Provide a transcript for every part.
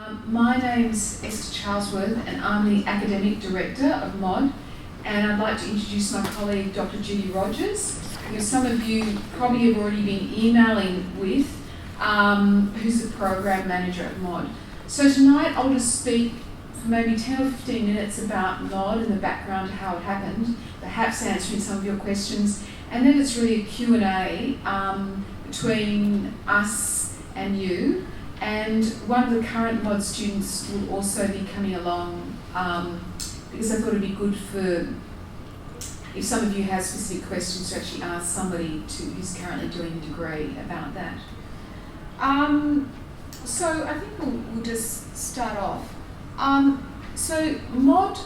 My name's Esther Charlesworth and I'm the Academic Director of MOD, and I'd like to introduce my colleague Dr. Judy Rogers, who some of you probably have already been emailing with, who's the Program Manager at MOD. So tonight I'll just speak for maybe 10 or 15 minutes about MOD and the background to how it happened, perhaps answering some of your questions, and then it's really a Q&A between us and you. And one of the current MOD students will also be coming along because I thought it'd be good for, if some of you have specific questions, to actually ask somebody who's currently doing a degree about that. So I think we'll just start off. So MOD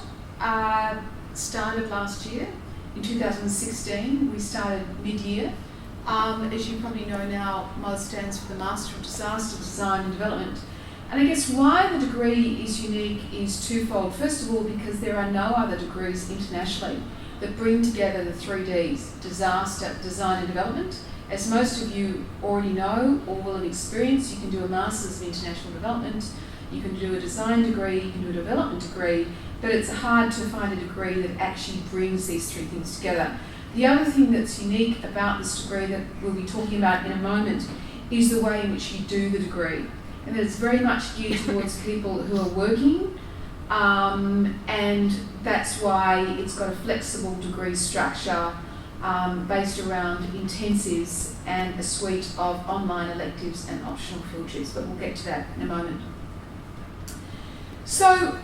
started last year, in 2016. We started mid-year. As you probably know now, MOD stands for the Master of Disaster Design and Development. And I guess why the degree is unique is twofold. First of all, because there are no other degrees internationally that bring together the 3 Ds, disaster, design and development. As most of you already know or will have experienced, you can do a Masters of International Development, you can do a design degree, you can do a development degree, but it's hard to find a degree that actually brings these three things together. The other thing that's unique about this degree that we'll be talking about in a moment is the way in which you do the degree. And that it's very much geared towards people who are working, and that's why it's got a flexible degree structure based around intensives and a suite of online electives and optional field trips, but we'll get to that in a moment. So,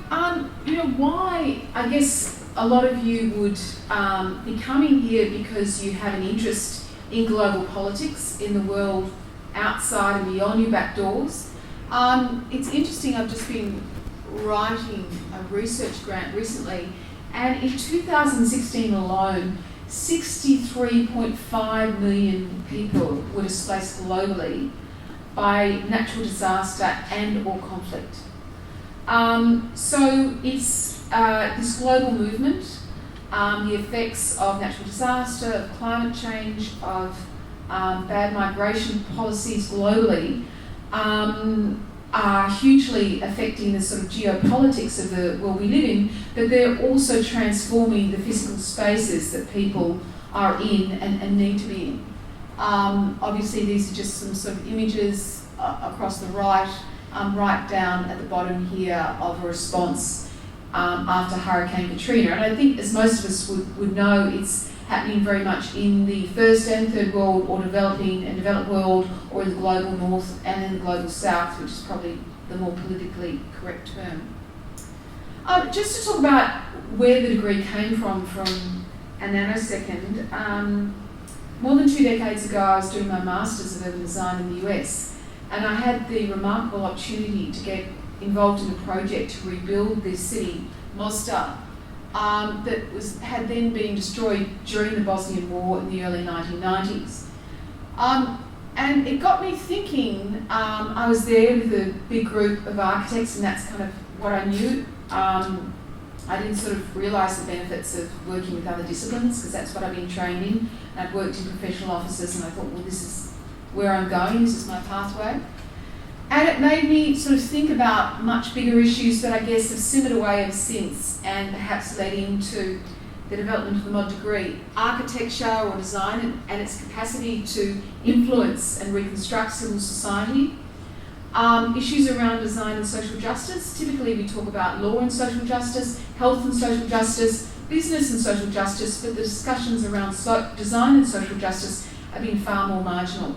why, I guess, a lot of you would be coming here because you have an interest in global politics, in the world outside and beyond your back doors. It's interesting, I've just been writing a research grant recently, and in 2016 alone, 63.5 million people were displaced globally by natural disaster and or conflict. So it's this global movement, the effects of natural disaster, of climate change, of bad migration policies globally are hugely affecting the sort of geopolitics of the world we live in, but they're also transforming the physical spaces that people are in and need to be in. Obviously these are just some sort of images across the right, right down at the bottom here of a response after Hurricane Katrina. And I think, as most of us would know, it's happening very much in the first and third world, or developing and developed world, or in the global north and in the global south, which is probably the more politically correct term. Just to talk about where the degree came from a nanosecond, more than 2 decades ago I was doing my Masters of Urban Design in the US, and I had the remarkable opportunity to get involved in a project to rebuild this city, Mostar, that had then been destroyed during the Bosnian War in the early 1990s. And it got me thinking. I was there with a big group of architects, and that's kind of what I knew. I didn't sort of realise the benefits of working with other disciplines, because that's what I've been trained in. And I'd worked in professional offices, and I thought, well, this is where I'm going, this is my pathway. And it made me sort of think about much bigger issues that I guess have simmered away ever since, and perhaps led into the development of the MOD degree. Architecture or design and its capacity to influence and reconstruct civil society. Issues around design and social justice. Typically we talk about law and social justice, health and social justice, business and social justice, but the discussions around design and social justice have been far more marginal.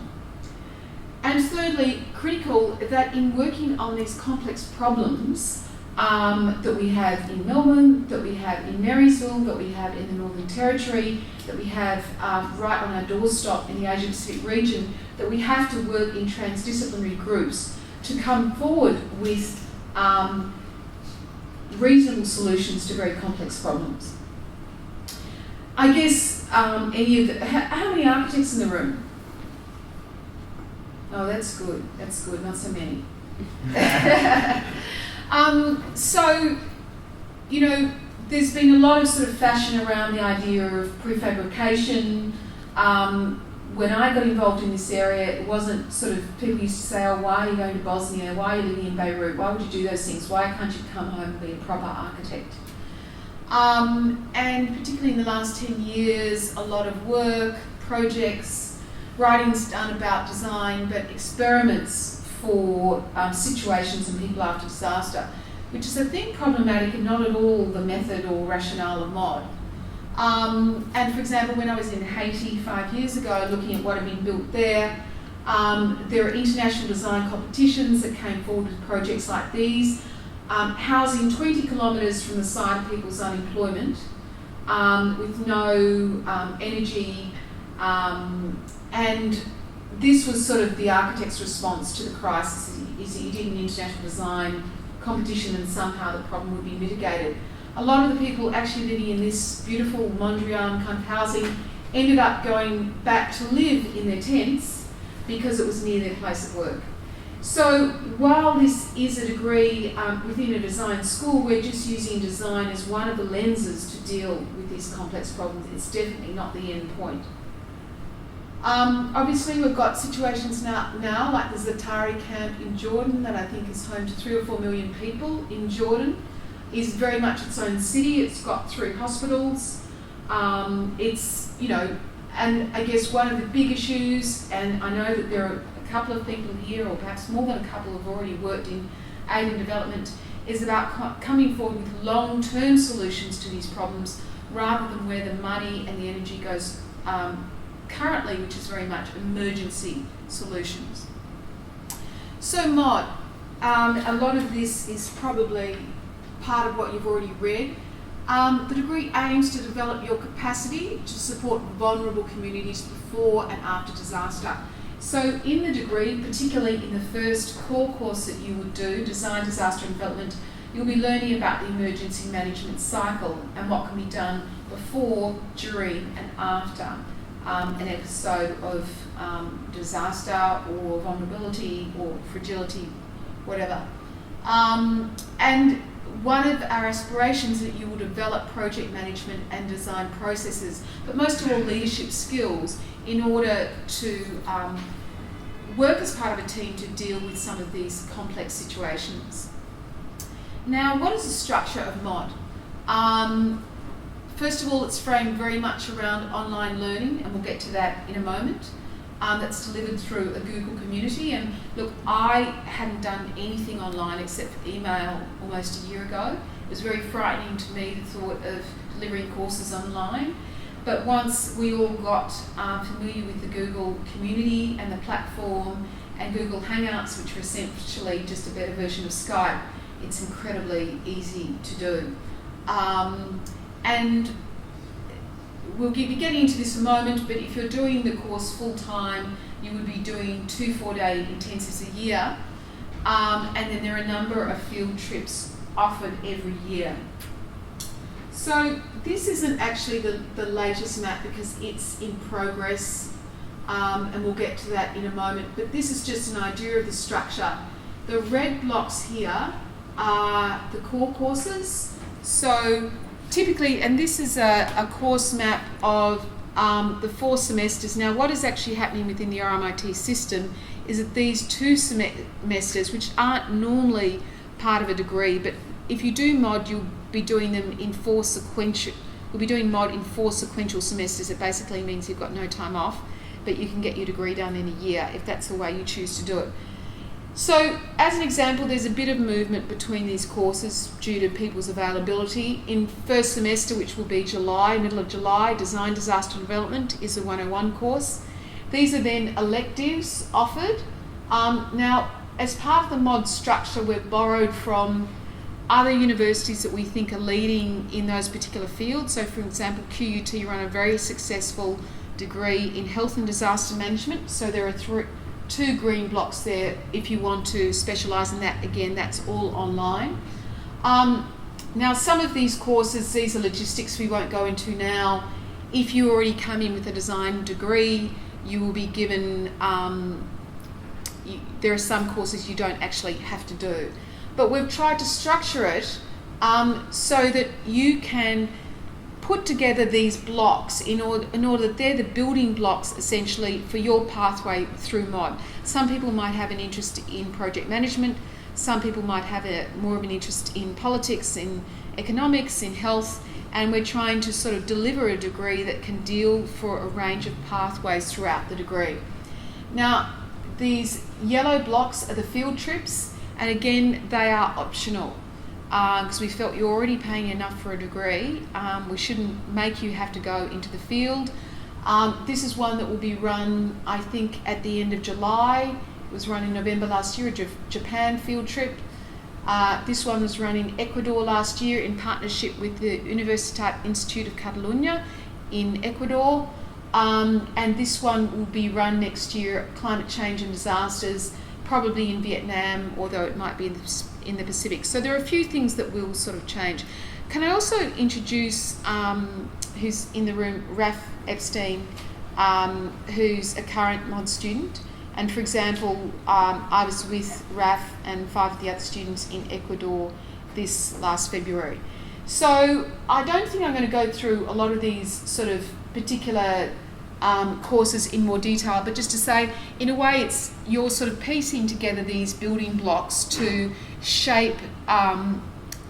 And thirdly, critical that in working on these complex problems that we have in Melbourne, that we have in Marysville, that we have in the Northern Territory, that we have right on our doorstep in the Asia Pacific region, that we have to work in transdisciplinary groups to come forward with reasonable solutions to very complex problems. I guess how many architects in the room? Oh, that's good, not so many. So, there's been a lot of sort of fashion around the idea of prefabrication, when I got involved in this area, it wasn't sort of, people used to say, oh, why are you going to Bosnia? Why are you living in Beirut? Why would you do those things? Why can't you come home and be a proper architect? And particularly in the last 10 years, a lot of work, projects, writings done about design, but experiments for situations and people after disaster, which is, I think, problematic and not at all the method or rationale of MOD. And for example, when I was in Haiti 5 years ago, looking at what had been built there, there are international design competitions that came forward with projects like these, housing 20 kilometres from the site of people's unemployment, with no energy, and this was sort of the architect's response to the crisis, is he did an international design competition and somehow the problem would be mitigated. A lot of the people actually living in this beautiful Mondrian kind of housing ended up going back to live in their tents because it was near their place of work. So while this is a degree within a design school, we're just using design as one of the lenses to deal with these complex problems. It's definitely not the end point. Obviously, we've got situations now like the Zaatari camp in Jordan that I think is home to 3 or 4 million people in Jordan. Is very much its own city. It's got 3 hospitals. It's, you know, and I guess one of the big issues, and I know that there are a couple of people here, or perhaps more than a couple, have already worked in aid and development, is about coming forward with long-term solutions to these problems rather than where the money and the energy goes currently, which is very much emergency solutions. So MOD, a lot of this is probably part of what you've already read. The degree aims to develop your capacity to support vulnerable communities before and after disaster. So in the degree, particularly in the first core course that you would do, Design, Disaster and Development, you'll be learning about the emergency management cycle and what can be done before, during and after an episode of disaster or vulnerability or fragility, whatever. And one of our aspirations is that you will develop project management and design processes, but most of all leadership skills, in order to work as part of a team to deal with some of these complex situations. Now, what is the structure of MOD? First of all, it's framed very much around online learning, and we'll get to that in a moment. That's delivered through a Google community. And look, I hadn't done anything online except for email almost a year ago. It was very frightening to me, the thought of delivering courses online. But once we all got familiar with the Google community and the platform and Google Hangouts, which are essentially just a better version of Skype, it's incredibly easy to do. And we'll be getting into this in a moment, but if you're doing the course full-time, you would be doing 2 4-day intensives a year, and then there are a number of field trips offered every year. So this isn't actually the latest map because it's in progress, and we'll get to that in a moment, but this is just an idea of the structure. The red blocks here are the core courses. So typically, and this is a course map of the 4 semesters. Now, what is actually happening within the RMIT system is that these 2 semesters, which aren't normally part of a degree, but if you do MOD, you'll be doing them in 4 sequential. You'll be doing MOD in 4 sequential semesters. It basically means you've got no time off, but you can get your degree done in a year if that's the way you choose to do it. So, as an example, there's a bit of movement between these courses due to people's availability. In first semester, which will be July, middle of July, Design, Disaster and Development is a 101 course. These are then electives offered. Now, as part of the MOD structure, we've borrowed from other universities that we think are leading in those particular fields. So, for example, QUT run a very successful degree in Health and Disaster Management. So there are 2 green blocks there. If you want to specialise in that, again, that's all online. Now, some of these courses, these are logistics we won't go into now. If you already come in with a design degree, you will be given, there are some courses you don't actually have to do. But we've tried to structure it so that you can put together these blocks in order that they're the building blocks essentially for your pathway through MOD. Some people might have an interest in project management, some people might have more of an interest in politics, in economics, in health, and we're trying to sort of deliver a degree that can deal for a range of pathways throughout the degree. Now, these yellow blocks are the field trips, and again, they are optional because we felt you're already paying enough for a degree. We shouldn't make you have to go into the field. This is one that will be run, I think, at the end of July. It was run in November last year, a Japan field trip. This one was run in Ecuador last year in partnership with the Universitat Institute of Catalunya in Ecuador. And this one will be run next year, Climate Change and Disasters, probably in Vietnam, although it might be in the Pacific. So there are a few things that will sort of change. Can I also introduce, who's in the room, Raf Epstein, who's a current MOD student. And for example, I was with Raf and 5 of the other students in Ecuador this last February. So I don't think I'm going to go through a lot of these sort of particular courses in more detail, but just to say, in a way, it's you're sort of piecing together these building blocks to shape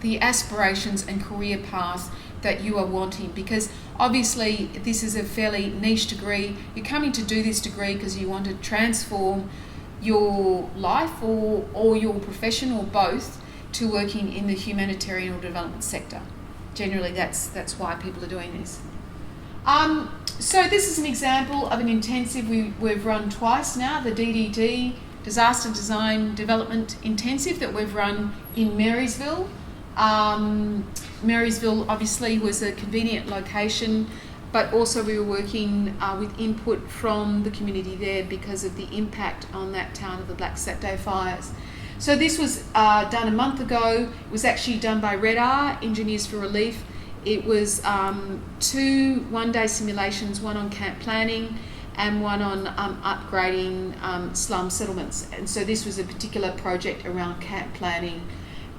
the aspirations and career path that you are wanting, because obviously this is a fairly niche degree. You're coming to do this degree because you want to transform your life or your profession or both to working in the humanitarian or development sector. Generally that's why people are doing this. So this is an example of an intensive we've run twice now, the DDD, Disaster Design Development Intensive, that we've run in Marysville. Marysville obviously was a convenient location, but also we were working with input from the community there because of the impact on that town of the Black Saturday fires. So this was done a month ago. It was actually done by REDAR, Engineers for Relief. It was 2 one-day simulations, one on camp planning and one on upgrading slum settlements. And so this was a particular project around camp planning,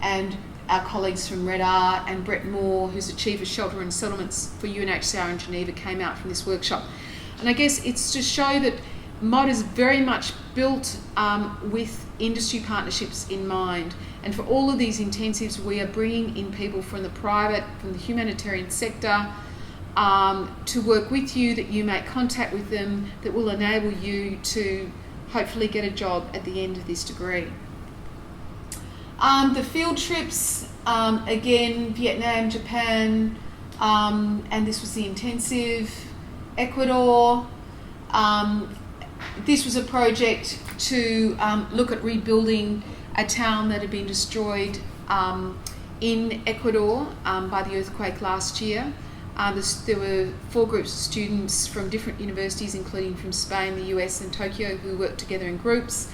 and our colleagues from REDAR and Brett Moore, who's the Chief of Shelter and Settlements for UNHCR in Geneva, came out from this workshop. And I guess it's to show that MOD is very much built with industry partnerships in mind. And for all of these intensives, we are bringing in people from the private, from the humanitarian sector, to work with you, that you make contact with them, that will enable you to hopefully get a job at the end of this degree. The field trips, again, Vietnam, Japan, and this was the intensive, Ecuador. This was a project to look at rebuilding a town that had been destroyed in Ecuador by the earthquake last year. There were 4 groups of students from different universities, including from Spain, the US and Tokyo, who worked together in groups.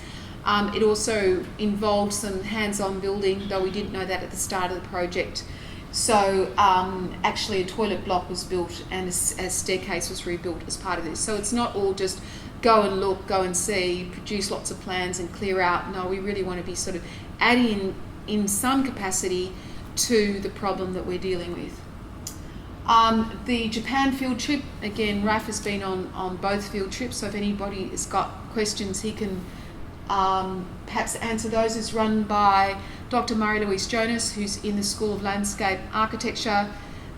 It also involved some hands-on building, though we didn't know that at the start of the project. So actually a toilet block was built and a staircase was rebuilt as part of this. So it's not all just go and look, go and see, produce lots of plans and clear out. No, we really want to be sort of adding in some capacity to the problem that we're dealing with. The Japan field trip, again, Raf has been on both field trips, so if anybody has got questions, he can perhaps answer those. Is run by Dr. Marie-Louise Jonas, who's in the School of Landscape Architecture,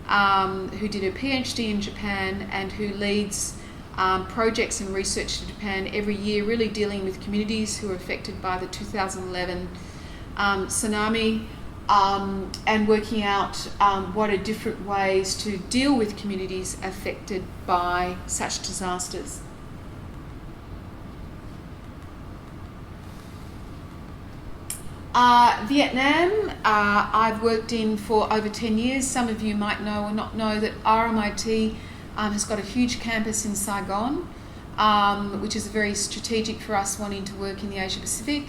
who did her PhD in Japan and who leads projects and research to Japan every year, really dealing with communities who were affected by the 2011 tsunami, and working out what are different ways to deal with communities affected by such disasters. Vietnam, I've worked in for over 10 years. Some of you might know or not know that RMIT has got a huge campus in Saigon, which is very strategic for us wanting to work in the Asia Pacific,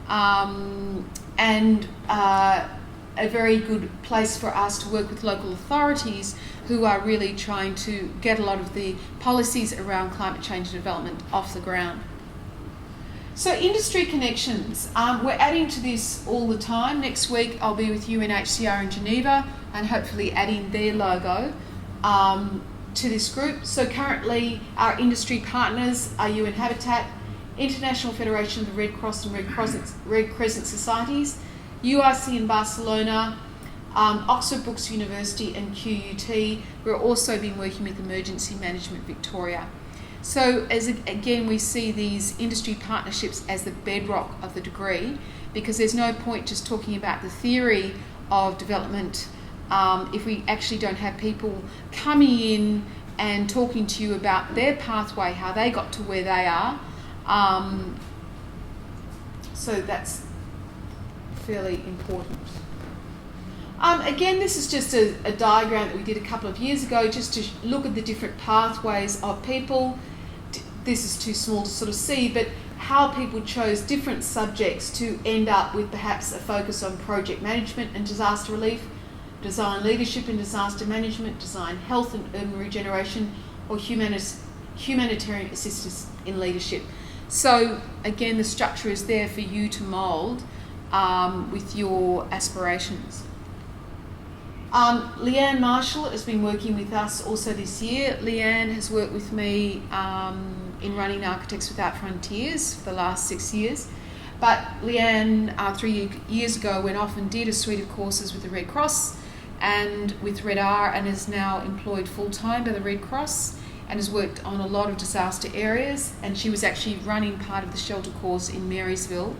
and a very good place for us to work with local authorities who are really trying to get a lot of the policies around climate change and development off the ground. So industry connections, we're adding to this all the time. Next week I'll be with UNHCR in Geneva and hopefully adding their logo to this group. So currently our industry partners are UN Habitat, International Federation of the Red Cross and Red Crescent Societies, URC in Barcelona, Oxford Brookes University and QUT. We're also been working with Emergency Management Victoria. So again, we see these industry partnerships as the bedrock of the degree, because there's no point just talking about the theory of development if we actually don't have people coming in and talking to you about their pathway, how they got to where they are. So that's fairly important. Again, this is just a diagram that we did a couple of years ago, just to look at the different pathways of people. This is too small to sort of see, but how people chose different subjects to end up with perhaps a focus on project management and disaster relief, design leadership and disaster management, design health and urban regeneration, or humanitarian assistance in leadership. So again, the structure is there for you to mould with your aspirations. Leanne Marshall has been working with us also this year. Leanne has worked with me in running Architects Without Frontiers for the last 6 years. But Leanne, 3 years ago, went off and did a suite of courses with the Red Cross and with Red R, and is now employed full-time by the Red Cross and has worked on a lot of disaster areas. And she was actually running part of the shelter course in Marysville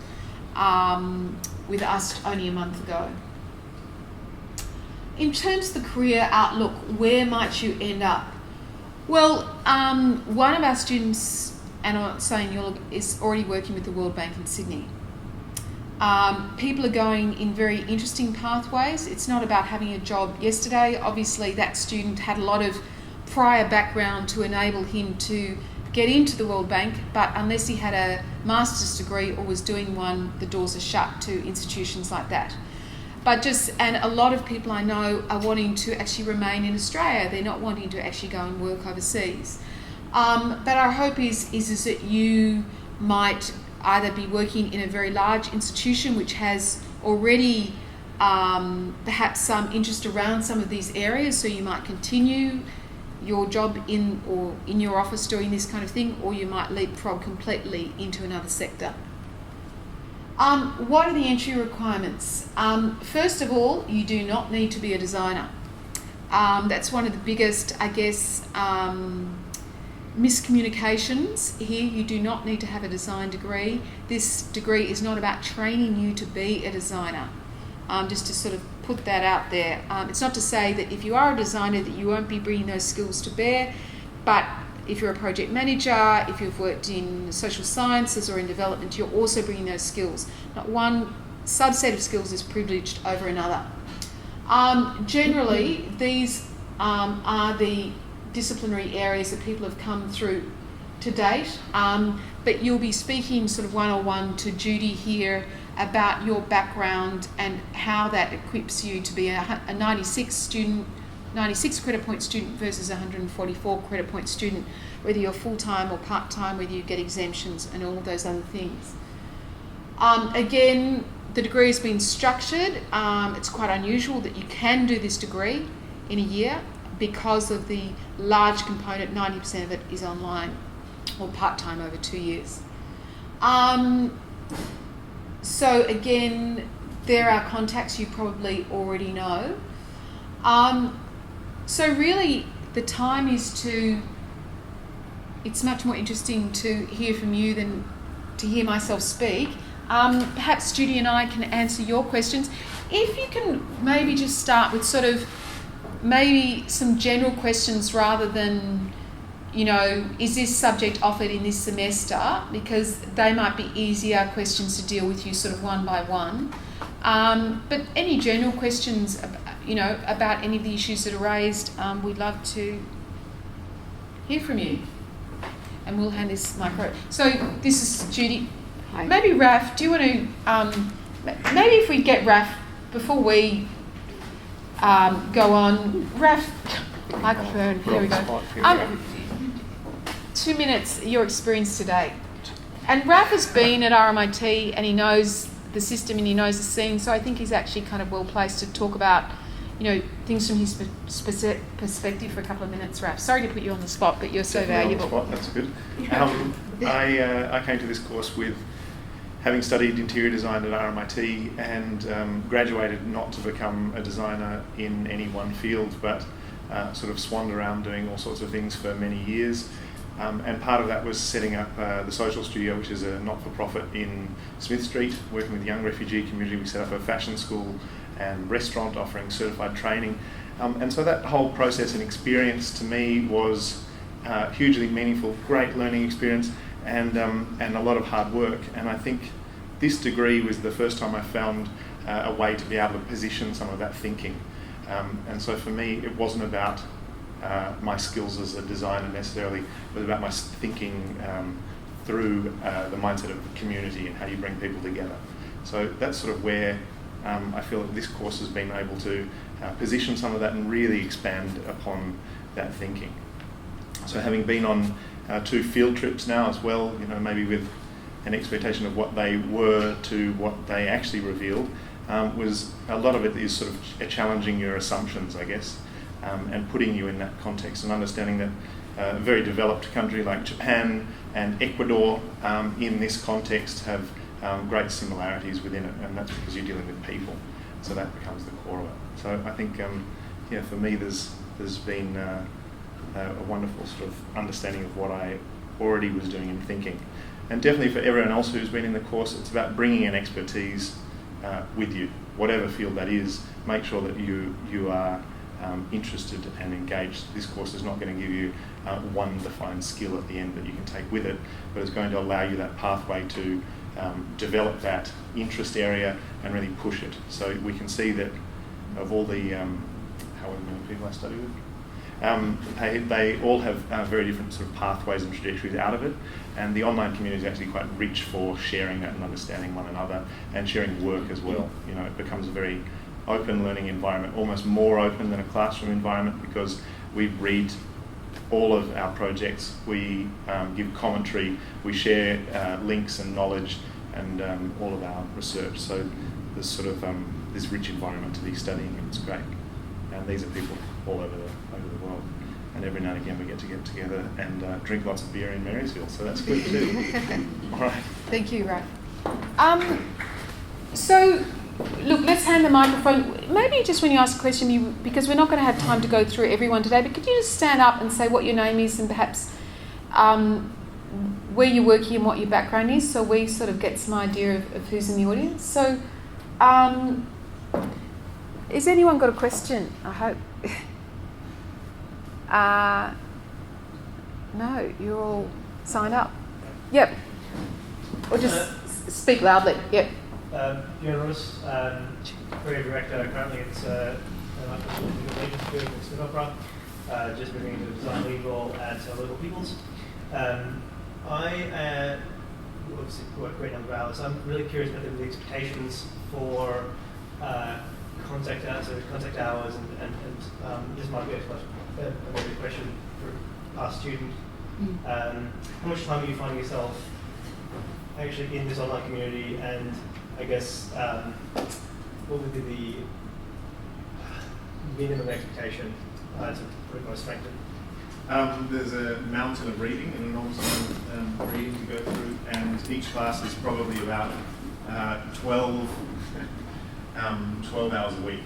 with us only a month ago. In terms of the career outlook, where might you end up? Well, one of our students, and I'm not saying is already working with the World Bank in Sydney. People are going in very interesting pathways. It's not about having a job yesterday. Obviously, that student had a lot of prior background to enable him to get into the World Bank, but unless he had a master's degree or was doing one, the doors are shut to institutions like that. And a lot of people I know are wanting to actually remain in Australia. They're not wanting to actually go and work overseas. But our hope is that you might either be working in a very large institution which has already perhaps some interest around some of these areas, so you might continue your job in your office doing this kind of thing, or you might leapfrog completely into another sector. What are the entry requirements? First of all, you do not need to be a designer. That's one of the biggest, I guess, miscommunications here. You do not need to have a design degree. This degree is not about training you to be a designer. Just to sort of put that out there. It's not to say that if you are a designer that you won't be bringing those skills to bear, but if you're a project manager, if you've worked in social sciences or in development, you're also bringing those skills. Not one subset of skills is privileged over another. Generally, these are the disciplinary areas that people have come through to date, but you'll be speaking sort of one-on-one to Judy here about your background and how that equips you to be a 96 credit point student versus 144 credit point student, whether you're full-time or part-time, whether you get exemptions and all of those other things. Again, the degree has been structured. It's quite unusual that you can do this degree in a year because of the large component, 90% of it is online or part-time over 2 years. So again, there are contacts you probably already know. So really, the time is it's much more interesting to hear from you than to hear myself speak. Perhaps Judy and I can answer your questions. If you can maybe just start with sort of maybe some general questions rather than, is this subject offered in this semester? Because they might be easier questions to deal with you sort of one by one. But any general questions, about any of the issues that are raised, we'd love to hear from you. And we'll hand this micro. So this is Judy. Hi. Maybe Raf, do you want to, maybe if we get Raf, before we go on, Raf, microphone, here we go. 2 minutes, your experience today. And Raf has been at RMIT and he knows the system and he knows the scene, so I think he's actually kind of well placed to talk about, things from his perspective for a couple of minutes, Raf. Sorry to put you on the spot, but you're so valuable. On the spot, that's good. I came to this course with having studied interior design at RMIT and graduated not to become a designer in any one field, but sort of swanned around doing all sorts of things for many years. And part of that was setting up the Social Studio, which is a not-for-profit in Smith Street, working with the young refugee community. We set up a fashion school and restaurant offering certified training. And so that whole process and experience to me was hugely meaningful, great learning experience, and a lot of hard work. And I think this degree was the first time I found a way to be able to position some of that thinking. And so for me, it wasn't about my skills as a designer necessarily, it was about my thinking through the mindset of the community and how you bring people together. So that's sort of where I feel that this course has been able to position some of that and really expand upon that thinking. So having been on 2 field trips now as well, maybe with an expectation of what they were to what they actually revealed, was a lot of it is sort of challenging your assumptions, I guess, and putting you in that context and understanding that a very developed country like Japan and Ecuador in this context have great similarities within it, and that's because you're dealing with people. So that becomes the core of it. So I think, for me, there's been a wonderful sort of understanding of what I already was doing and thinking. And definitely for everyone else who's been in the course, it's about bringing an expertise with you, whatever field that is. Make sure that you are interested and engaged. This course is not going to give you one defined skill at the end that you can take with it, but it's going to allow you that pathway to develop that interest area and really push it. So we can see that of all the however many people I study with, they all have very different sort of pathways and trajectories out of it, and the online community is actually quite rich for sharing that and understanding one another and sharing work as well. It becomes a very open learning environment, almost more open than a classroom environment, because we read all of our projects, we give commentary, we share links and knowledge and all of our research. So there's sort of this rich environment to be studying, and it's great. And these are people all over the world. And every now and again we get together and drink lots of beer in Marysville, so that's good too. All right. Thank you, Raf. So, look, let's hand the microphone. Maybe just when you ask a question, because we're not going to have time to go through everyone today, but could you just stand up and say what your name is and perhaps where you're working and what your background is, so we sort of get some idea of who's in the audience. So, has anyone got a question? I hope. No, you're all signed up. Yep. Or just speak loudly. Yep. Fiona Ross, career director currently at Legion School in Smith Opera, just moving into a design lead role at Local Peoples. I obviously work a great number of hours. I'm really curious about the expectations for contact hours, and this might be a very good question for our student. How much time are you finding yourself actually in this online community, and I guess what would be the minimum expectation to put it most frankly? There's a mountain of reading, an enormous amount of reading to go through, and each class is probably about 12 hours a week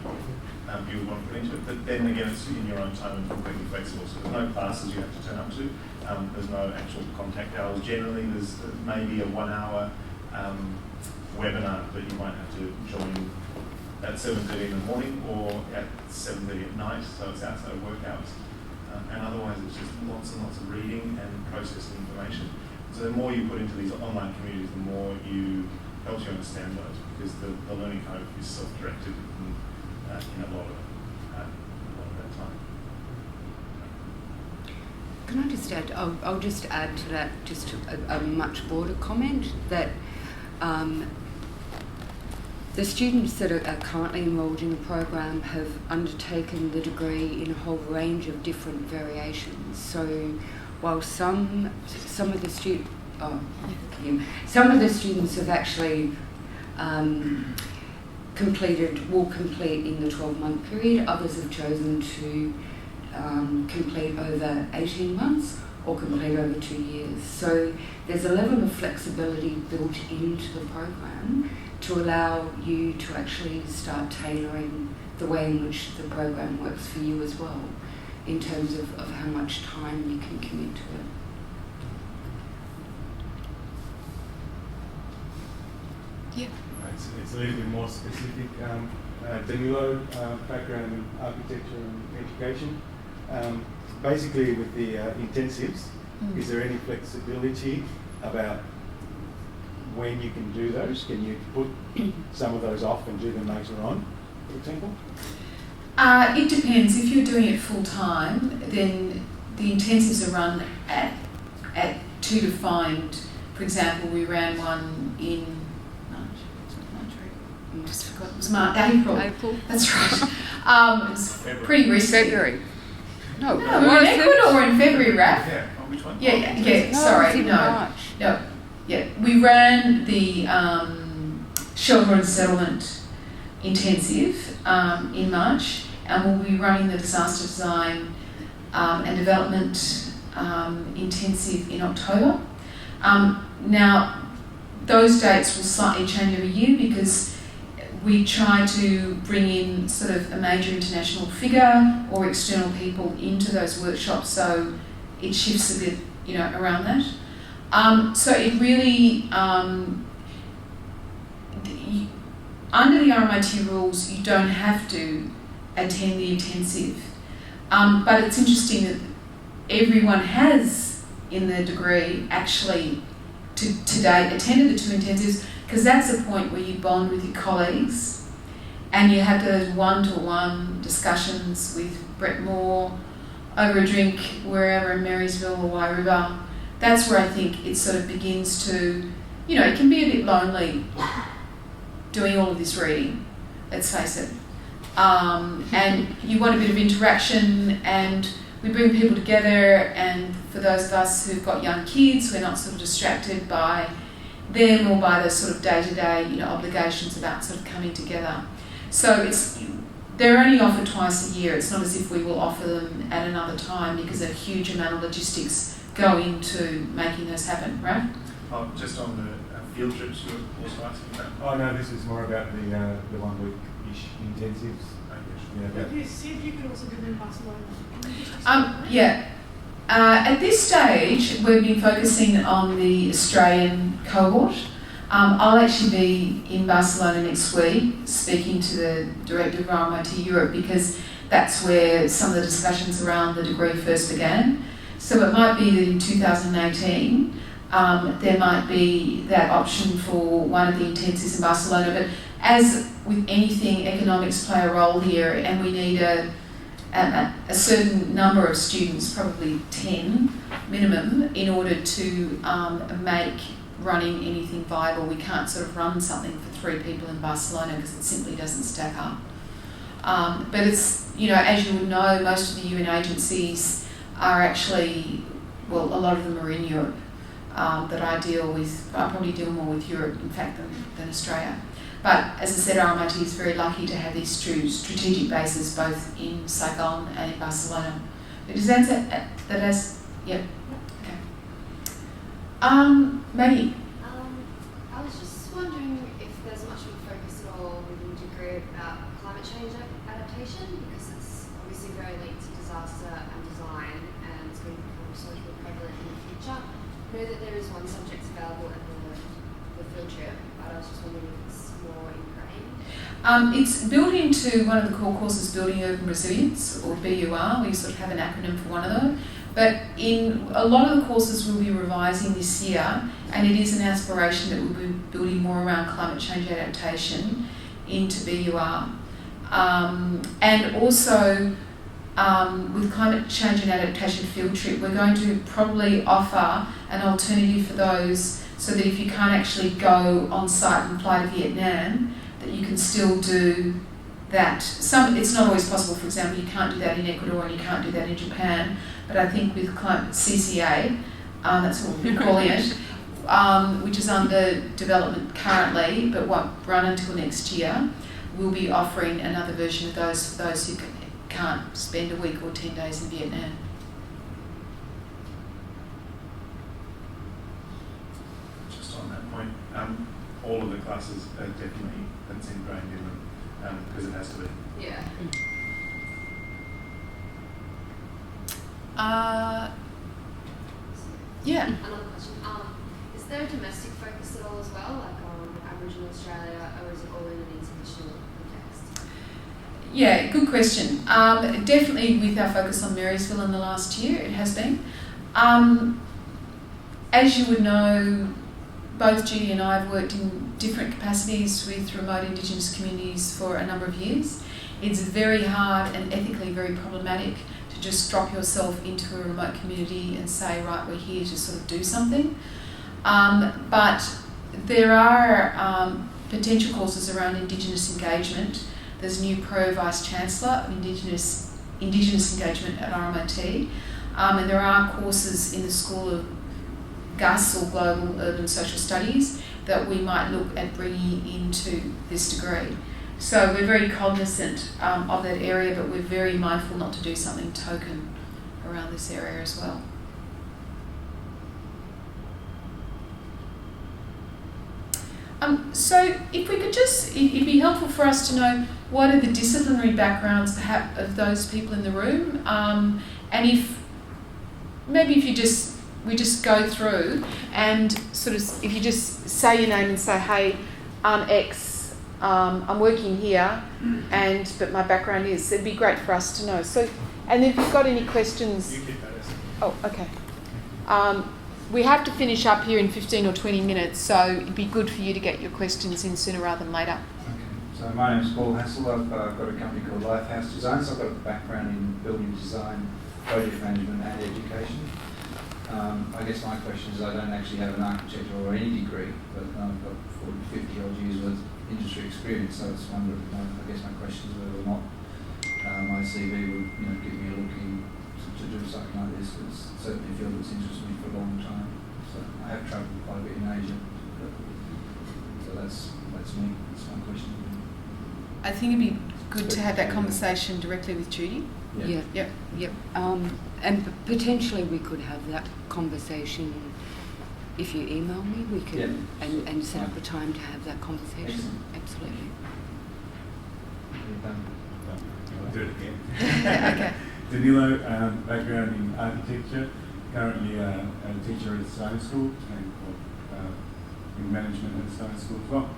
you would want to put into it. But then again, it's in your own time and completely flexible. So there's no classes you have to turn up to. There's no actual contact hours. Generally, there's maybe a 1 hour webinar that you might have to join at 7:30 in the morning or at 7:30 at night, so it's outside of work hours. And otherwise it's just lots and lots of reading and processing information. So the more you put into these online communities, the more helps you understand those, because the learning curve is self-directed in a lot of that time. Can I just add, I'll just add to that just a much broader comment that the students that are currently enrolled in the program have undertaken the degree in a whole range of different variations. So while some of the students have actually will complete in the 12-month period. Others have chosen to complete over 18 months or complete over 2 years. So there's a level of flexibility built into the program to allow you to actually start tailoring the way in which the program works for you as well, in terms of how much time you can commit to it. Yeah. It's a little bit more specific. Danilo, background in architecture and education. Basically with the intensives, is there any flexibility about when you can do those? Can you put some of those off and do them later on, for example? It depends. If you're doing it full time, then the intensives are run at two defined. For example, we ran one in just forgot. It was April. That's right. It was pretty recent. February. No, we were in Ecuador in February, Raph. Yeah. Oh, which one? Yeah. No, Sorry, in no. March. No. Yeah, we ran the shelter and settlement intensive in March, and we'll be running the disaster design and development intensive in October. Now, those dates will slightly change every year because we try to bring in sort of a major international figure or external people into those workshops, so it shifts a bit, around that. So it really, under the RMIT rules, you don't have to attend the intensive. But it's interesting that everyone has in their degree actually to date attended the two intensives, because that's a point where you bond with your colleagues and you have those one-to-one discussions with Brett Moore over a drink wherever in Marysville or Waireba. That's where I think it sort of begins to, it can be a bit lonely doing all of this reading, let's face it. And you want a bit of interaction, and we bring people together, and for those of us who've got young kids, we're not sort of distracted by them or by those sort of day-to-day, obligations about sort of coming together. So they're only offered twice a year. It's not as if we will offer them at another time, because a huge amount of logistics go into making those happen, right? Just on the field trips, you were also asking about. Oh no, this is more about the 1 week-ish intensives. You said you could also do them in Barcelona. At this stage, we've been focusing on the Australian cohort. I'll actually be in Barcelona next week speaking to the director of RMIT Europe, because that's where some of the discussions around the degree first began. So it might be that in 2018 there might be that option for one of the intensives in Barcelona. But as with anything, economics play a role here, and we need a certain number of students, probably 10 minimum, in order to make running anything viable. We can't sort of run something for 3 people in Barcelona because it simply doesn't stack up. But it's, as you would know, most of the UN agencies are actually, a lot of them are in Europe that I deal with. I probably deal more with Europe, in fact, than Australia. But as I said, RMIT is very lucky to have these two strategic bases, both in Saigon and in Barcelona. Does that answer that? Yeah. Okay. Maggie. I was just wondering if there's much of a focus at all within the degree about climate change adaptation, because it's obviously very linked to disaster and design, and it's going to become so much more prevalent in the future. I know that there is one subject available at the field trip, but I was just wondering if it's more ingrained. It's built into one of the core courses, Building Urban Resilience, or BUR. We sort of have an acronym for one of them. But in a lot of the courses we'll be revising this year, and it is an aspiration that we'll be building more around climate change adaptation into BUR. And also with climate change and adaptation field trip, we're going to probably offer an alternative for those, so that if you can't actually go on site and fly to Vietnam, that you can still do that. It's not always possible. For example, you can't do that in Ecuador and you can't do that in Japan. But I think with CCA, that's what we're calling it, which is under development currently, but won't run until next year. we'll be offering another version of those for those who can't spend a week or 10 days in Vietnam. Just on that point, all of the classes are definitely that's ingrained in them because it has to be. Yeah. Yeah. Another question. Is there a domestic focus at all as well, like on Aboriginal Australia, or is it all in an international context? Yeah, good question. Definitely with our focus on Marysville in the last year, it has been. As you would know, both Judy and I have worked in different capacities with remote Indigenous communities for a number of years. It's very hard and ethically very problematic to just drop yourself into a remote community and say, right, we're here to sort of do something. But there are potential courses around Indigenous engagement. There's a new Pro Vice-Chancellor of Indigenous engagement at RMIT. And there are courses in the School of GUS or Global Urban Social Studies that we might look at bringing into this degree. So we're very cognizant of that area, but we're very mindful not to do something token around this area as well. So if we could just, it'd be helpful for us to know what are the disciplinary backgrounds perhaps of those people in the room, and if we just go through and sort of, if you just say your name and say, hey, I'm X, I'm working here, but my background is, it'd be great for us to know. So, and then if you've got any questions. You keep that as. Oh, okay. We have to finish up here in 15 or 20 minutes, so it'd be good for you to get your questions in sooner rather than later. Okay. So my name is Paul Hassel. I've got a company called Lifehouse Design, so I've got a background in building design, project management and education. I guess my question is, I don't actually have an architecture or any degree, but I've got 40, 50 odd years worth of industry experience, so it's wondered, I guess my question is whether or not my CV would give me a look in to do something like this, because it's certainly a field that's interested me for a long time. So I have travelled quite a bit in Asia, so that's me. That's my question. I think it'd be good to have that conversation directly with Judy. Yep. And potentially we could have that conversation if you email me. We can and set up a time to have that conversation. Excellent. Absolutely. I'll do it again. Okay. Danilo, background in architecture, currently a teacher at Stone School and in management at Stone School as well.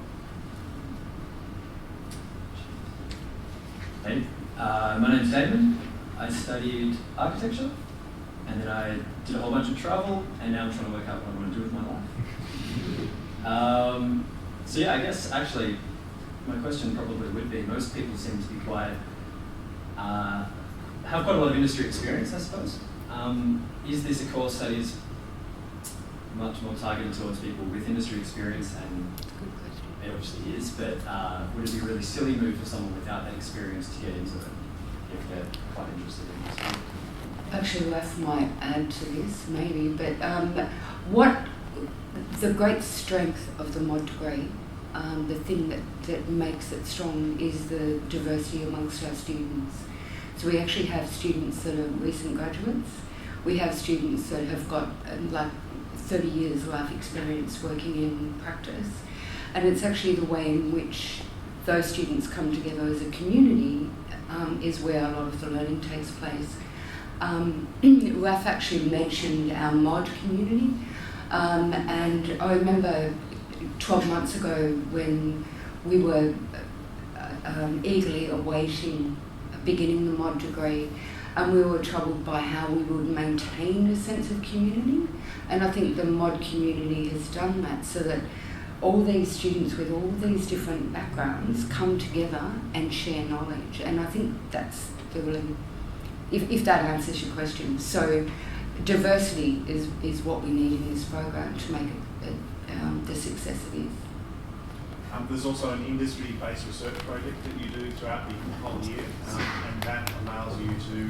Hey, my name's David. I studied architecture and then I did a whole bunch of travel and now I'm trying to work out what I want to do with my life. So yeah, I guess actually my question probably would be, most people seem to be have quite a lot of industry experience, I suppose. Is this a course that is much more targeted towards people with industry experience? And That's a good question. it obviously is, but would it be a really silly move for someone without that experience to get into it if they're quite interested in this? Actually, Les might add to this, maybe, but what the great strength of the mod degree, the thing that makes it strong is the diversity amongst our students. So we actually have students that are recent graduates. We have students that have got like 30 years life experience working in practice. And it's actually the way in which those students come together as a community is where a lot of the learning takes place. Raf actually mentioned our mod community, and I remember 12 months ago when we were eagerly awaiting beginning the mod degree, and we were troubled by how we would maintain a sense of community, and I think the mod community has done that so that all these students with all these different backgrounds come together and share knowledge, and I think that's the really, if that answers your question. So diversity is what we need in this program to make it the success it is. There's also an industry-based research project that you do throughout the whole year, and that allows you to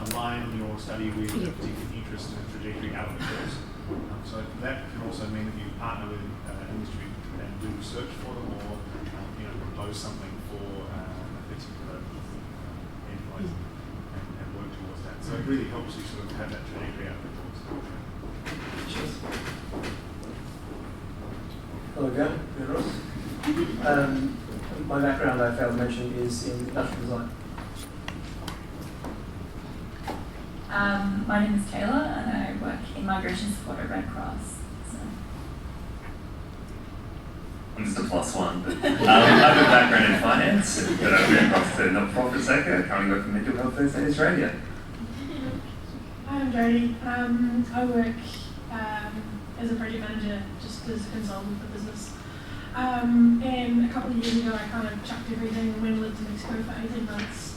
align your study with a particular interest and trajectory out of the course. So that can also mean that you partner with industry and do research for them, or propose something for a particular enterprise and work towards that. So it really helps you sort of have that trajectory out the doors. Hello again, Ben Ross. My background, I failed to mention, is in industrial design. My name is Kayla, and I work in migration support at Red Cross. So. I'm just a plus one. I have a background in finance, but I've been across the not-for-profit sector, currently work for mental health first in Australia. Hi, I'm Jodie. I work as a project manager, just as a consultant for business. And a couple of years ago, I kind of chucked everything and went and lived in Mexico for 18 months,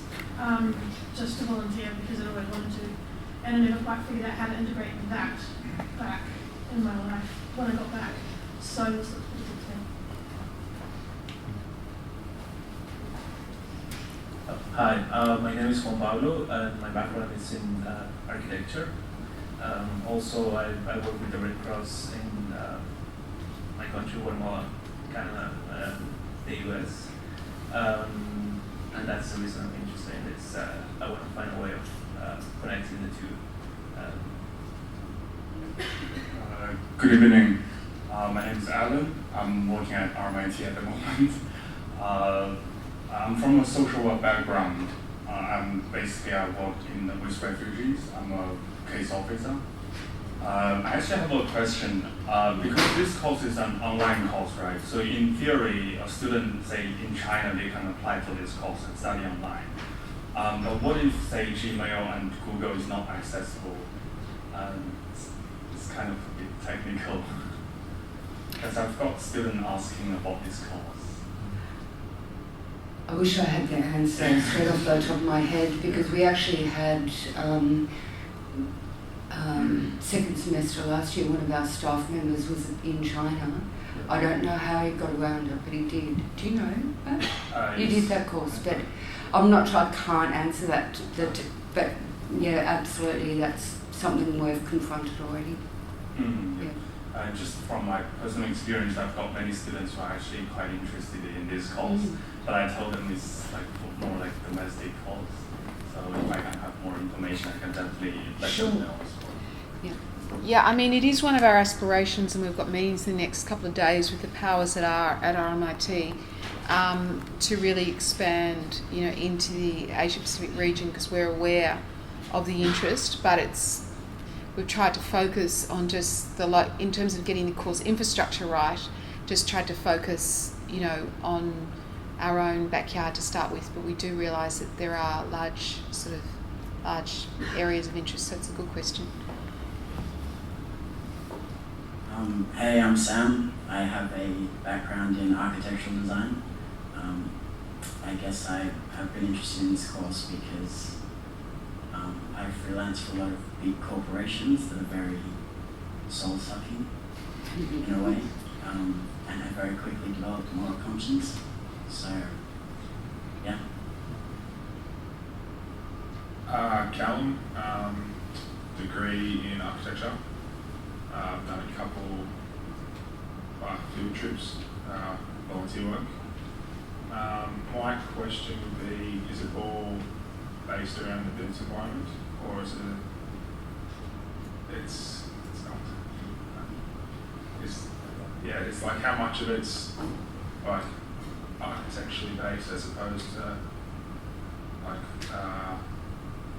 just to volunteer because I always wanted to. And I never quite figured out how to integrate that back in my life when I got back. So this looks pretty good to me. Hi, my name is Juan Pablo, and my background is in architecture. Also, I work with the Red Cross in my country, Guatemala, Canada, and the US. And that's the reason I'm interested in this. I want to find a way of connecting the two. Good evening. My name is Alan. I'm working at RMIT at the moment. I'm from a social work background. I work with refugees. I'm a case officer. I actually have a question. Because this course is an online course, right? So in theory, a student, say in China, they can apply for this course and study online. But what if, say, Gmail and Google is not accessible? It's kind of a bit technical. Because I've got students asking about this course. I wish I had the answer straight off the top of my head, because we actually had second semester last year, one of our staff members was in China. I don't know how he got around it, but he did. Do you know that? You did that course, but I'm not sure, I can't answer that. But yeah, absolutely, that's something we've confronted already. Yeah. Just from my personal experience, I've got many students who are actually quite interested in this course, but I told them it's like more like domestic course. So if I can have more information, I can definitely let them know as well. Yeah, I mean, it is one of our aspirations, and we've got meetings in the next couple of days with the powers that are at RMIT to really expand, into the Asia Pacific region, because we're aware of the interest, but we've tried to focus on just in terms of getting the course infrastructure right, just tried to focus, on our own backyard to start with, but we do realise that there are large areas of interest, so it's a good question. Hey, I'm Sam. I have a background in architectural design. I guess I have been interested in this course because I freelance for a lot of big corporations that are very soul-sucking in a way, and I very quickly developed a moral conscience. So, yeah. Callum, degree in architecture. I've done a couple field trips, volunteer work. My question would be, is it all based around the built environment, or is it's not? It's like how much of it's like architecturally based as opposed to like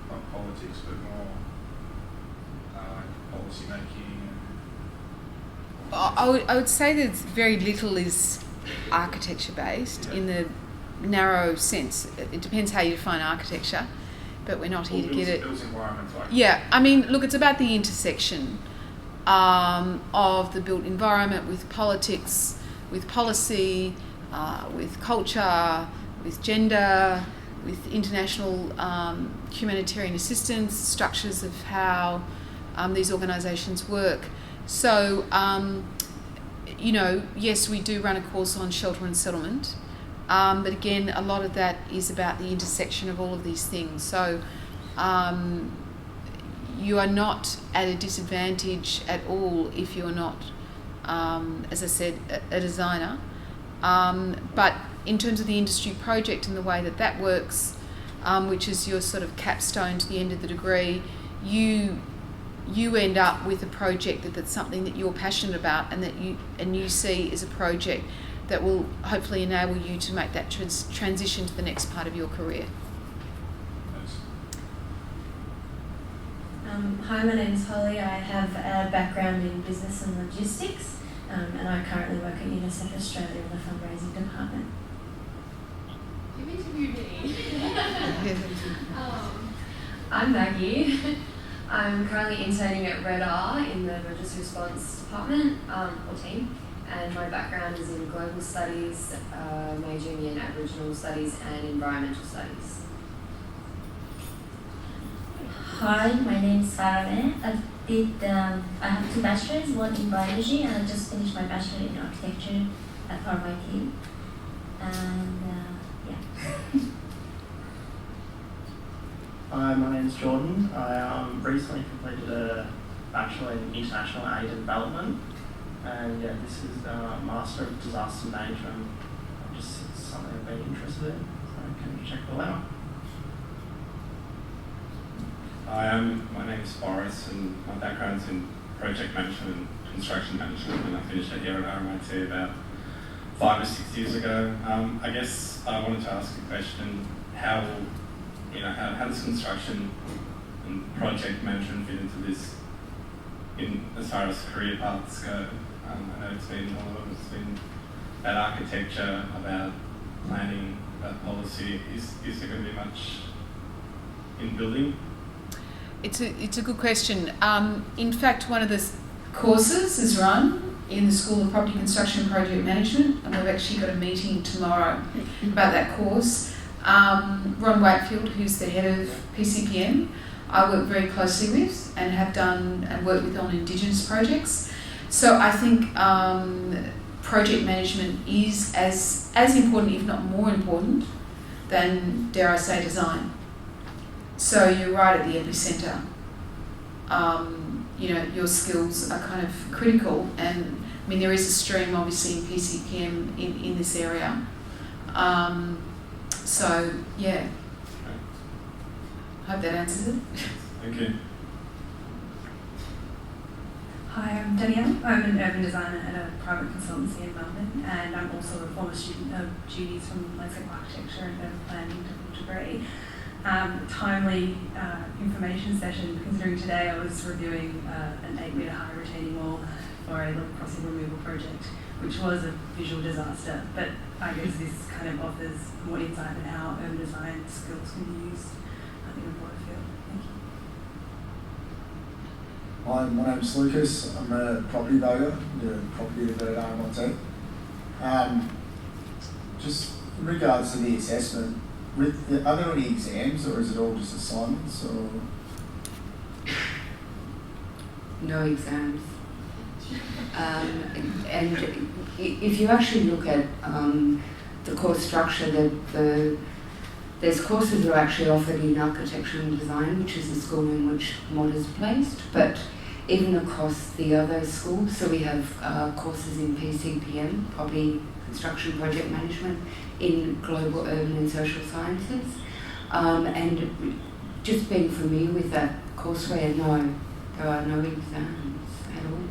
not politics but more like policy making. I would say that very little is architecture based in the narrow sense. It depends how you define architecture, but we're not here to get it. Yeah, I mean, look, it's about the intersection of the built environment with politics, with policy, with culture, with gender, with international humanitarian assistance, structures of how these organisations work. So, yes, we do run a course on shelter and settlement, but again, a lot of that is about the intersection of all of these things. So, you are not at a disadvantage at all if you're not, as I said, a designer. But in terms of the industry project and the way that that works, which is your sort of capstone to the end of the degree, you end up with a project that's something that you're passionate about and that you see as a project that will hopefully enable you to make that transition to the next part of your career. Hi, my name is Holly. I have a background in business and logistics, and I currently work at UNICEF Australia in the fundraising department. You interviewed me. I'm Maggie. I'm currently interning at Red R in the emergency response department or team, and my background is in global studies, majoring in Aboriginal studies and environmental studies. Hi, my name is Farah. I have 2 bachelors, one in biology, and I just finished my bachelor in architecture at RMIT. And yeah. Hi, my name is Jordan. I recently completed a Bachelor in International Aid and Development, and yeah, this is a Master of Disaster Management. It's something I've been interested in, so I can check it all out. Hi, my name is Boris, and my background's in project management and construction management, and I finished it here at RMIT about 5 or 6 years ago. I guess I wanted to ask a question: how does construction and project management fit into this, as far as career paths go? I know it's been about architecture, about planning, about policy. Is there going to be much in building? It's a good question. In fact, one of the courses is run in the School of Property Construction and Project Management, and we've actually got a meeting tomorrow about that course. Ron Wakefield, who's the head of PCPM, I work very closely with and have done and worked with on Indigenous projects. So I think project management is as important, if not more important, than, dare I say, design. So you're right at the epicentre. Your skills are kind of critical, and I mean there is a stream obviously in PCPM in this area. So yeah, hope that answers it. Thank you. Hi, I'm Danielle. I'm an urban designer at a private consultancy in Melbourne, and I'm also a former student of Judy's from landscape architecture and urban planning degree. Timely information session, considering today I was reviewing an 8-metre high retaining wall for a level crossing removal project, which was a visual disaster, but I guess this kind of offers more insight into how urban design skills can be used in a broader field. Thank you. Hi, my name's Lucas. I'm a property valuer, the property developer at RMIT. Just in regards to the assessment, are there any exams, or is it all just assignments? Or No exams. And if you actually look at the course structure, there's courses that are actually offered in architecture and design, which is the school in which MOD is placed, but even across the other schools, so we have courses in PCPM, property construction project management, in global urban and social sciences, and just being familiar with that courseware, no, there are no exams at all.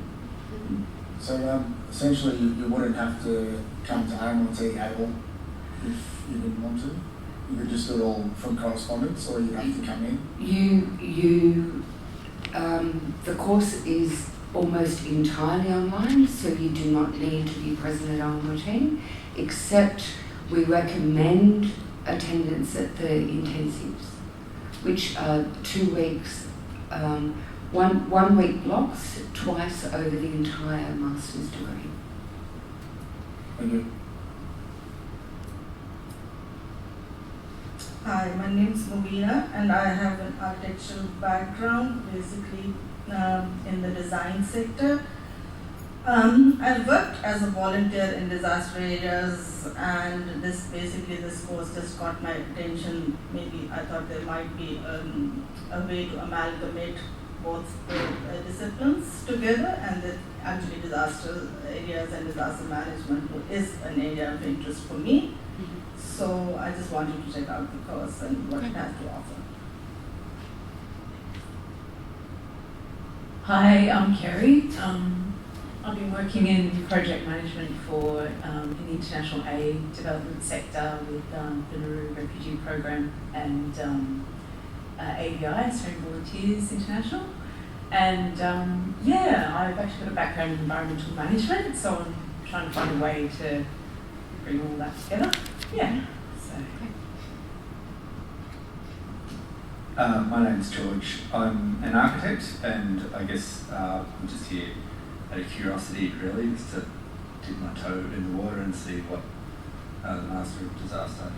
So essentially you wouldn't have to come to RMIT at all if you didn't want to? You could just do it all from correspondence, or you'd have to come in? The course is almost entirely online, so you do not need to be present at RMIT, except we recommend attendance at the intensives, which are 2 weeks, 1 week blocks, twice over the entire master's degree. Thank you. Hi, my name is Mubina, and I have an architectural background, basically in the design sector. I've worked as a volunteer in disaster areas, and this course just caught my attention. Maybe I thought there might be a way to amalgamate both the disciplines together, and that actually disaster areas and disaster management is an area of interest for me. So I just wanted to check out the course and what it has to offer. Hi, I'm Kerry. I've been working in project management for in the international aid development sector with the Nauru Refugee Program and AVI, Australian Volunteers International. And I've actually got a background in environmental management, so I'm trying to find a way to bring all that together. Yeah. So. My name's George. I'm an architect, and I guess I'm just here out of curiosity, really, just to dip my toe in the water and see what the Master of Disaster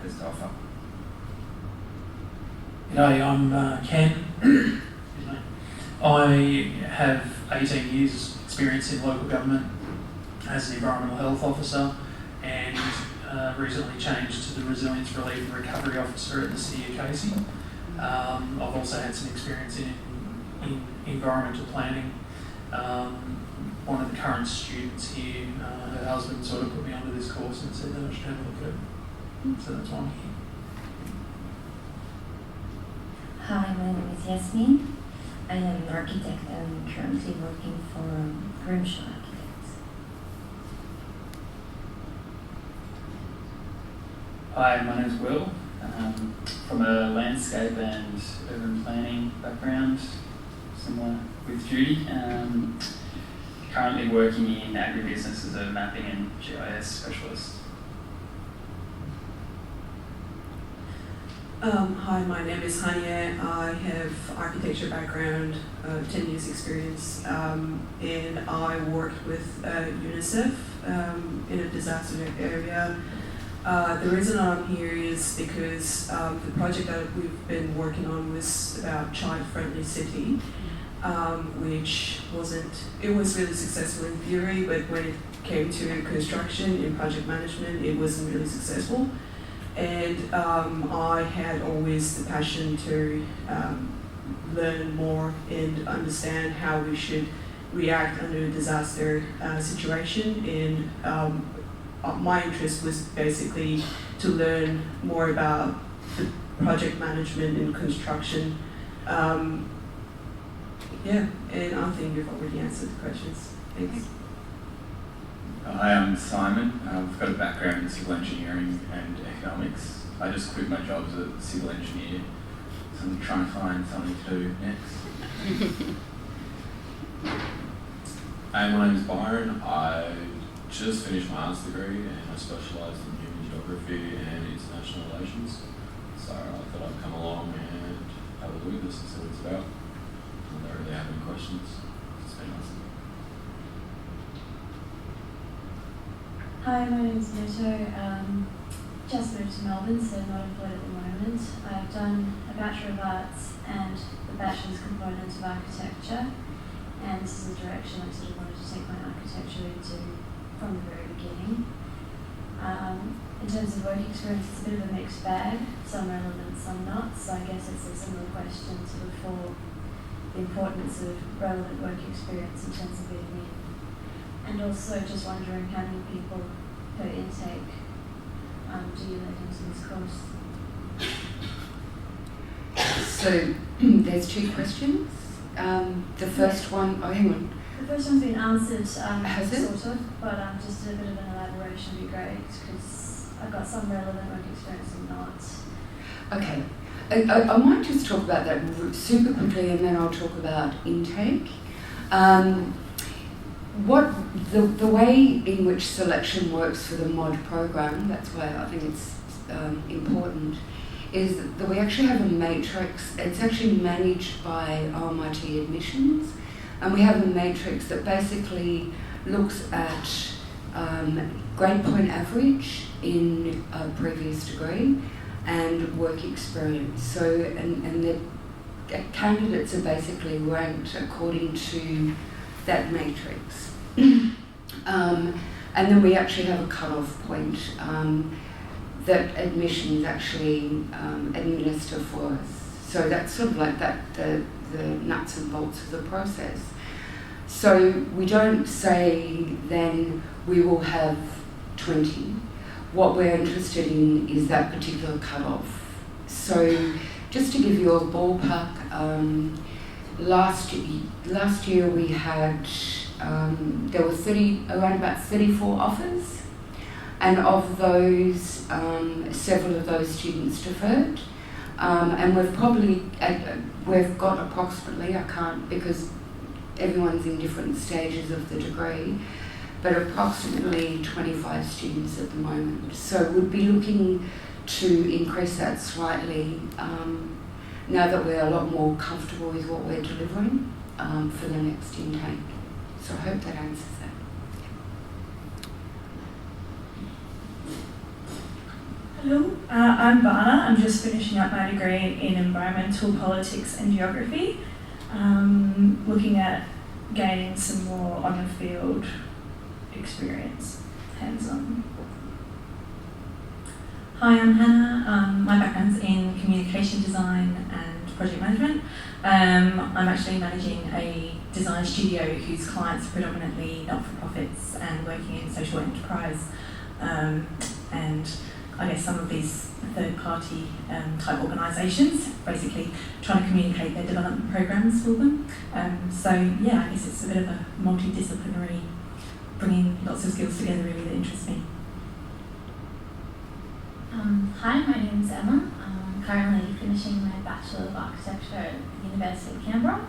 has to offer. G'day, I'm Ken. I have 18 years experience in local government as an environmental health officer, and recently changed to the Resilience Relief and Recovery Officer at the City of Casey. I've also had some experience in environmental planning. One of the current students here, her husband sort of put me onto this course and said that I should have a look at it. So that's why I'm here. Hi, my name is Yasmin. I am an architect and currently working for Grimshaw Architects. Hi, my name is Will. From a landscape and urban planning background, similar with Judy. Currently working in agribusiness as a mapping and GIS specialist. Hi, my name is Hania. I have architecture background, 10 years experience, and I worked with UNICEF in a disaster area. The reason I'm here is because the project that we've been working on was about child-friendly city, which it was really successful in theory, but when it came to construction in project management, it wasn't really successful. And I had always the passion to learn more and understand how we should react under a disaster situation. And my interest was basically to learn more about the project management and construction. And I think you've already answered the questions. Thanks. Hi, I'm Simon. I've got a background in civil engineering and economics. I just quit my job as a civil engineer, so I'm trying to find something to do next. Hey, my name is Byron. I just finished my arts degree and I specialise in human geography and international relations. So I thought I'd come along and have a look at this and see what it's about. I don't really have any questions. It's been nice. Hi, my name is Neto. Just moved to Melbourne, so not employed at the moment. I've done a Bachelor of Arts and the Bachelor's component of Architecture, and this is a direction I sort of wanted to take my architecture into from the very beginning. In terms of work experience, it's a bit of a mixed bag, some relevant, some not, so I guess it's a similar question sort of for the importance of relevant work experience in terms of getting in. And also just wondering how many people per intake do you let into this course? So there's two questions. The first one, oh hang on. The first one's been answered, Has it? sort of, but just a bit of an elaboration would be great, because I've got some relevant work experience and not. Okay. I might just talk about that super quickly and then I'll talk about intake. The way in which selection works for the MOD program, that's why I think it's important, is that we actually have a matrix. It's actually managed by RMIT Admissions, and we have a matrix that basically looks at grade point average in a previous degree and work experience. So, and the candidates are basically ranked according to that matrix. And then we actually have a cut-off point that admissions actually administer for us. So that's sort of like that. the nuts and bolts of the process. So we don't say then we will have 20. What we're interested in is that particular cut-off. So just to give you a ballpark, last year we had, there were around about 34 offers, and of those, several of those students deferred. And we've got approximately, I can't, because everyone's in different stages of the degree, but approximately 25 students at the moment. So we'd be looking to increase that slightly now that we're a lot more comfortable with what we're delivering for the next intake. So I hope that answers that. Hello, I'm Vana. I'm just finishing up my degree in environmental politics and geography, looking at gaining some more on-the-field experience, hands-on. Hi, I'm Hannah. My background's in communication design and project management. I'm actually managing a design studio whose clients are predominantly not-for-profits and working in social enterprise. And I guess some of these third-party type organisations, basically trying to communicate their development programs for them. So yeah, I guess it's a bit of a multidisciplinary, bringing lots of skills together really that interests me. Hi, my name is Emma. I'm currently finishing my Bachelor of Architecture at the University of Canberra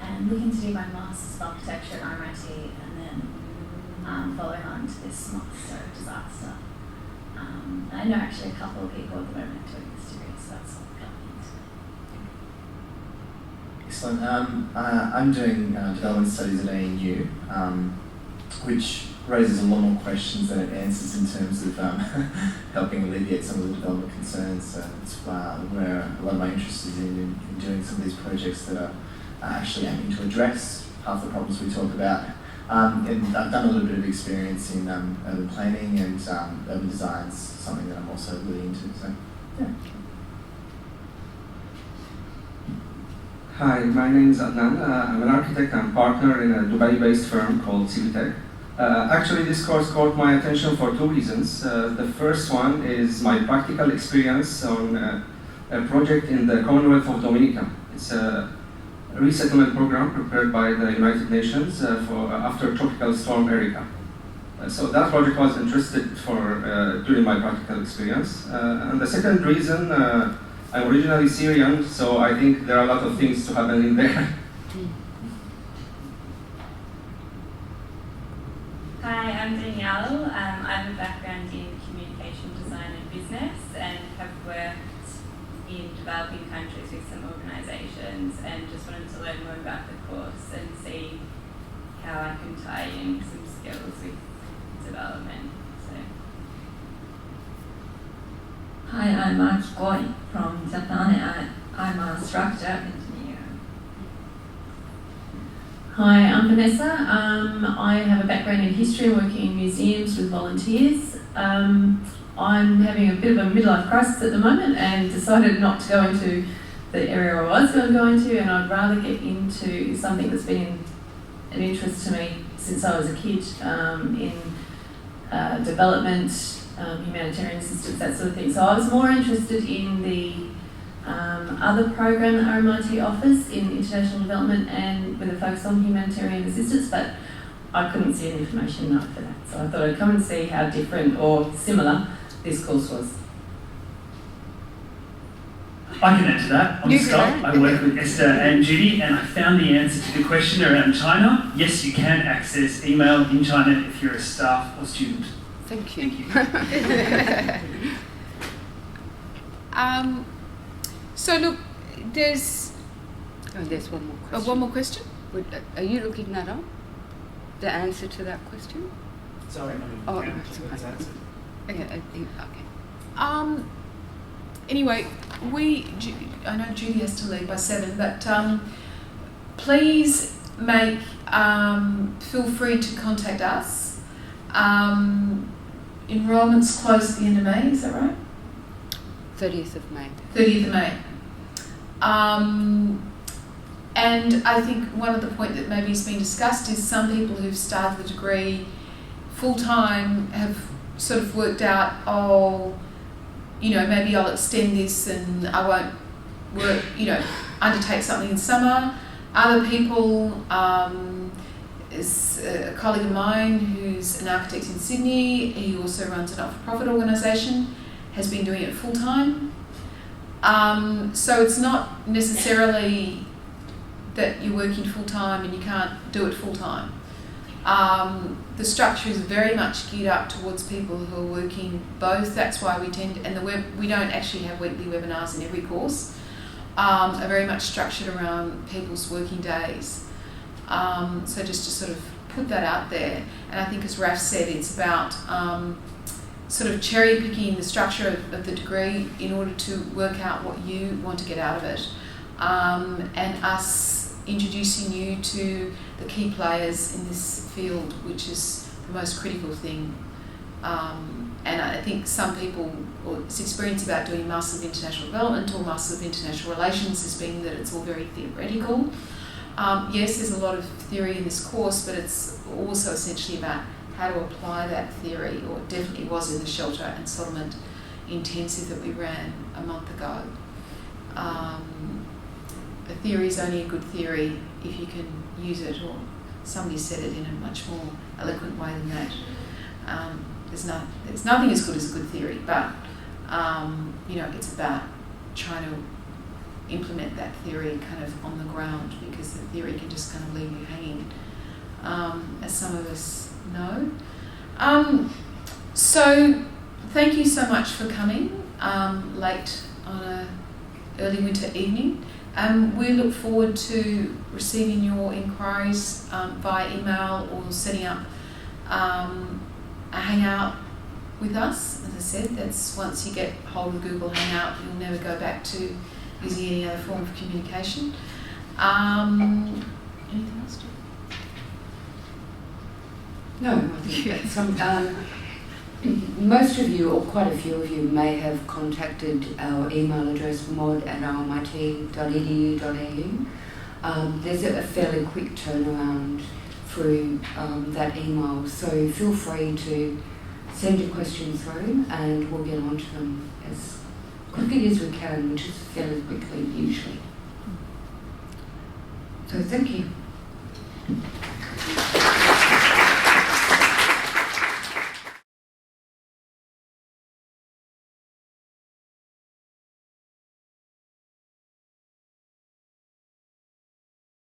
and looking to do my Masters of Architecture at RMIT and then following on to this Master of Disaster. I know actually a couple of people at the moment doing this degree, so that's what got me into it. Excellent. I'm doing development studies at ANU, which raises a lot more questions than it answers in terms of helping alleviate some of the development concerns. So it's where a lot of my interest is in doing some of these projects that are actually aiming to address half the problems we talk about. And I've done a little bit of experience in urban planning and urban designs, something that I'm also really into. So, yeah. Hi, my name is Adnan. I'm an architect and partner in a Dubai-based firm called Civitech. Actually, this course caught my attention for two reasons. The first one is my practical experience on a project in the Commonwealth of Dominica. It's a resettlement program prepared by the United Nations for after Tropical Storm Erika. So that project was interested for during my practical experience. And the second reason, I'm originally Syrian, so I think there are a lot of things to happen in there. Hi, I'm Danielle. I have a background in communication design and business and have worked in developing countries with some organisations and just wanted to learn more about the course and see how I can tie in some skills with development. So. Hi, I'm Maki Koi from Japan. I'm a structure engineer. Hi, I'm Vanessa. I have a background in history and working in museums with volunteers. I'm having a bit of a midlife crisis at the moment and decided not to go into the area I was going to go into, and I'd rather get into something that's been an interest to me since I was a kid in development, humanitarian assistance, that sort of thing. So I was more interested in the other program that RMIT offers in international development and with a focus on humanitarian assistance, but I couldn't see any information enough for that. So I thought I'd come and see how different or similar this course was. I can answer that. I'm Scott. I work with Esther and Judy, and I found the answer to the question around China. Yes, you can access email in China if you're a staff or student. Thank you. So look, there's one more question. One more question? Are you looking that up? The answer to that question? Sorry, no. It's answered. Okay. Anyway, I know Judy has to leave by 7, but please feel free to contact us. Enrolment's closed at the end of May, is that right? 30th of May. 30th of May. And I think one of the point that maybe has been discussed is some people who've started the degree full-time have sort of worked out, oh, you know, maybe I'll extend this and I won't work, you know, undertake something in summer. Other people, is a colleague of mine who's an architect in Sydney, he also runs a not-for-profit organisation, has been doing it full-time. So it's not necessarily that you're working full-time and you can't do it full-time. The structure is very much geared up towards people who are working both. That's why we we don't actually have weekly webinars in every course, are very much structured around people's working days. So just to sort of put that out there, and I think as Raf said, it's about sort of cherry picking the structure of the degree in order to work out what you want to get out of it, and us introducing you to the key players in this field, which is the most critical thing. And I think some people, or this experience about doing Masters of International Development or Masters of International Relations has been that it's all very theoretical. Yes, there's a lot of theory in this course, but it's also essentially about how to apply that theory, or it definitely was in the Shelter and Settlement intensive that we ran a month ago. A theory is only a good theory if you can use it, or somebody said it in a much more eloquent way than that. There's nothing as good as a good theory, but you know, it's about trying to implement that theory kind of on the ground, because the theory can just kind of leave you hanging, as some of us know. So thank you so much for coming late on a early winter evening. We look forward to receiving your inquiries via email or setting up a hangout with us. As I said, that's once you get hold of Google Hangout, you'll never go back to using any other form of communication. Anything else? No, I think that's most of you, or quite a few of you, may have contacted our email address, mod@rmit.edu.au. There's a fairly quick turnaround through that email, so feel free to send your questions through and we'll get on to them as quickly as we can, which is fairly quickly usually. So thank you.